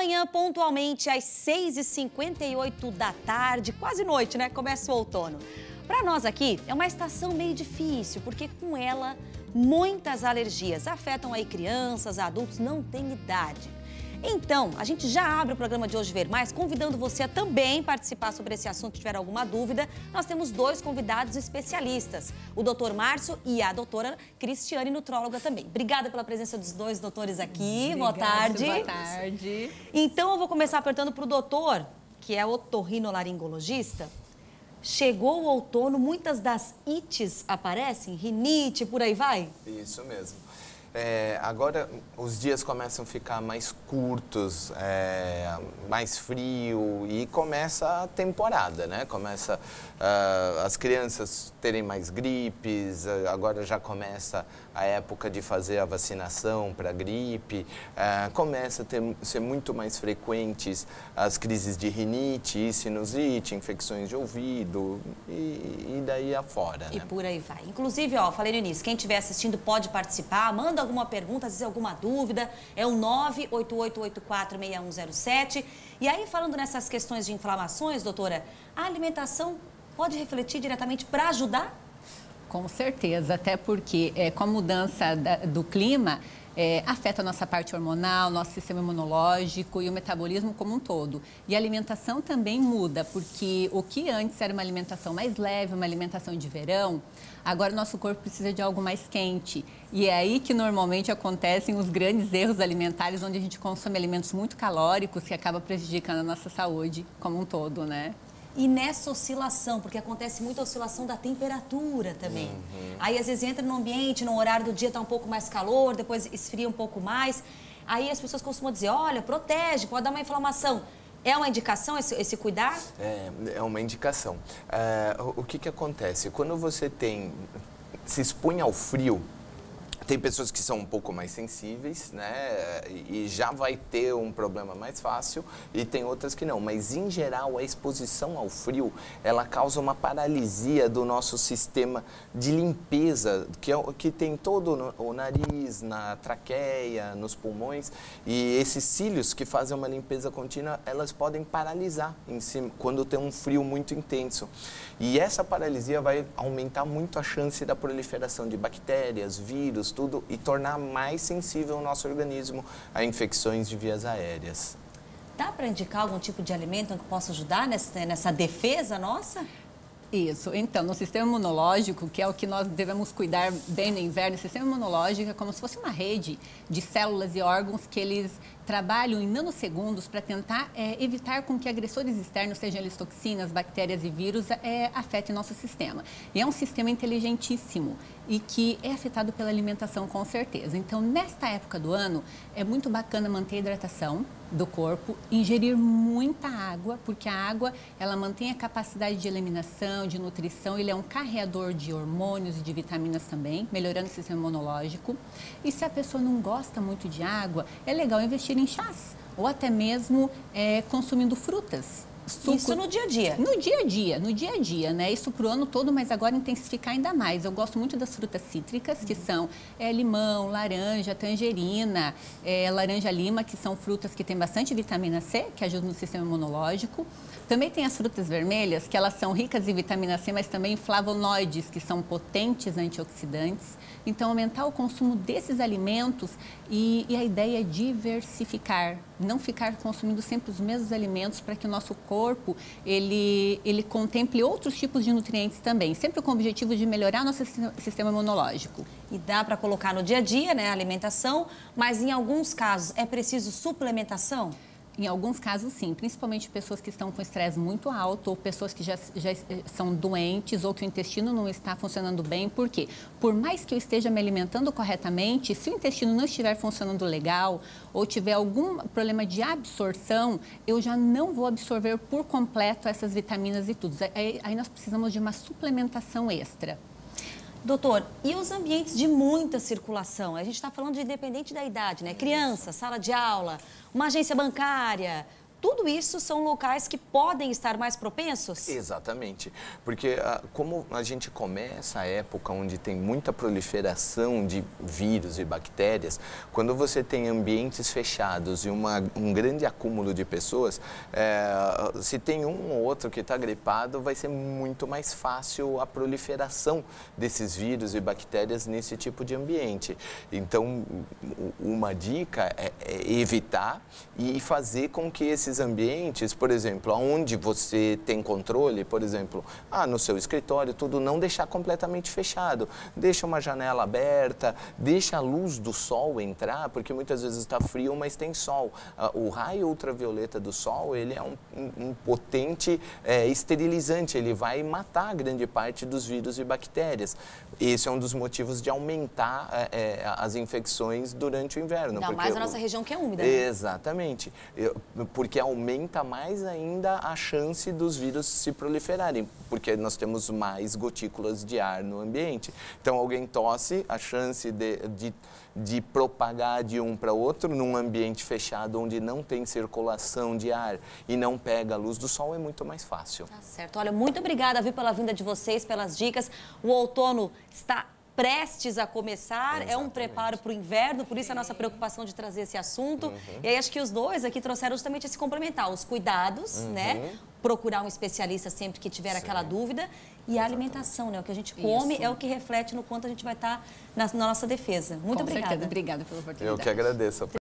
Amanhã, pontualmente, às 6h58 da tarde, quase noite, né? Começa o outono. Para nós aqui, é uma estação meio difícil, porque com ela, muitas alergias afetam aí crianças, adultos, não tem idade. Então, a gente já abre o programa de Hoje Ver Mais, convidando você a também participar sobre esse assunto, se tiver alguma dúvida. Nós temos dois convidados especialistas, o doutor Márcio e a doutora Cristiane, nutróloga também. Obrigada pela presença dos dois doutores aqui. Obrigada, boa tarde. Boa tarde. Então, eu vou começar apertando para o doutor, que é otorrinolaringologista. Chegou o outono, muitas das ites aparecem, rinite, por aí vai? Isso mesmo. Agora os dias começam a ficar mais curtos, mais frio e começa a temporada, né? Começa as crianças terem mais gripes, agora já começa a época de fazer a vacinação para gripe, começa a ser muito mais frequentes as crises de rinite, sinusite, infecções de ouvido e daí afora, né? E por aí vai. Inclusive, ó, falei no início, quem estiver assistindo pode participar, manda alguma pergunta, às vezes alguma dúvida, é o 988846107. E aí, falando nessas questões de inflamações, doutora, a alimentação pode refletir diretamente para ajudar? Com certeza, até porque com a mudança do clima, afeta a nossa parte hormonal, nosso sistema imunológico e o metabolismo como um todo. E a alimentação também muda, porque o que antes era uma alimentação mais leve, uma alimentação de verão, agora o nosso corpo precisa de algo mais quente. E é aí que normalmente acontecem os grandes erros alimentares, onde a gente consome alimentos muito calóricos, que acaba prejudicando a nossa saúde como um todo, né? E nessa oscilação, porque acontece muita oscilação da temperatura também. Aí, às vezes, entra no ambiente, no horário do dia está um pouco mais calor, depois esfria um pouco mais. Aí as pessoas costumam dizer, olha, protege, pode dar uma inflamação. É uma indicação esse cuidar? É uma indicação. O que acontece? Quando você se expõe ao frio, tem pessoas que são um pouco mais sensíveis, né, e já vai ter um problema mais fácil, e tem outras que não. Mas, em geral, a exposição ao frio, ela causa uma paralisia do nosso sistema de limpeza, que tem todo o nariz, na traqueia, nos pulmões, e esses cílios que fazem uma limpeza contínua, elas podem paralisar em cima, quando tem um frio muito intenso. E essa paralisia vai aumentar muito a chance da proliferação de bactérias, vírus, tudo, e tornar mais sensível o nosso organismo a infecções de vias aéreas. Dá para indicar algum tipo de alimento que possa ajudar nessa defesa nossa? Isso. Então, no sistema imunológico, que é o que nós devemos cuidar bem no inverno, o sistema imunológico é como se fosse uma rede de células e órgãos que eles trabalham em nanosegundos para tentar evitar com que agressores externos, sejam eles toxinas, bactérias e vírus, afetem nosso sistema. E é um sistema inteligentíssimo e que é afetado pela alimentação, com certeza. Então, nesta época do ano, é muito bacana manter a hidratação do corpo, ingerir muita água, porque a água, ela mantém a capacidade de eliminação, de nutrição, ele é um carreador de hormônios e de vitaminas também, melhorando o sistema imunológico. E se a pessoa não gosta muito de água, é legal investir em chás, ou até mesmo consumindo frutas. Suco. Isso no dia a dia? No dia a dia, né? Isso para o ano todo, mas agora intensificar ainda mais. Eu gosto muito das frutas cítricas, que são limão, laranja, tangerina, laranja-lima, que são frutas que têm bastante vitamina C, que ajudam no sistema imunológico. Também tem as frutas vermelhas, que elas são ricas em vitamina C, mas também em flavonoides, que são potentes antioxidantes. Então, aumentar o consumo desses alimentos e a ideia é diversificar, não ficar consumindo sempre os mesmos alimentos para que o nosso corpo, ele contemple outros tipos de nutrientes também, sempre com o objetivo de melhorar nosso sistema imunológico. E dá para colocar no dia a dia, né, a alimentação, mas em alguns casos é preciso suplementação? Em alguns casos, sim, principalmente pessoas que estão com estresse muito alto ou pessoas que já são doentes ou que o intestino não está funcionando bem. Por quê? Por mais que eu esteja me alimentando corretamente, se o intestino não estiver funcionando legal ou tiver algum problema de absorção, eu já não vou absorver por completo essas vitaminas e tudo. Aí nós precisamos de uma suplementação extra. Doutor, e os ambientes de muita circulação? A gente está falando de independente da idade, né? Criança, sala de aula, uma agência bancária, tudo isso são locais que podem estar mais propensos? Exatamente, porque como a gente começa a época onde tem muita proliferação de vírus e bactérias, quando você tem ambientes fechados e um grande acúmulo de pessoas, se tem um ou outro que está gripado, vai ser muito mais fácil a proliferação desses vírus e bactérias nesse tipo de ambiente. Então, uma dica é evitar e fazer com que esses ambientes, por exemplo, onde você tem controle, por exemplo, no seu escritório, tudo, não deixar completamente fechado. Deixa uma janela aberta, deixa a luz do sol entrar, porque muitas vezes está frio, mas tem sol. O raio ultravioleta do sol, ele é um potente esterilizante, ele vai matar grande parte dos vírus e bactérias. Esse é um dos motivos de aumentar as infecções durante o inverno. Ainda mais na nossa região que é úmida, né? Exatamente, porque aumenta mais ainda a chance dos vírus se proliferarem, porque nós temos mais gotículas de ar no ambiente. Então, alguém tosse, a chance de propagar de um para outro num ambiente fechado onde não tem circulação de ar e não pega a luz do sol é muito mais fácil. Tá certo. Olha, muito obrigada, viu, pela vinda de vocês, pelas dicas. O outono está prestes a começar, Exatamente. É um preparo para o inverno, por isso a nossa preocupação de trazer esse assunto. E aí acho que os dois aqui trouxeram justamente esse complementar, os cuidados, né? Procurar um especialista sempre que tiver aquela dúvida. E a alimentação, né? O que a gente come é o que reflete no quanto a gente vai estar na nossa defesa. Muito obrigada. Obrigada pela oportunidade. Eu que agradeço.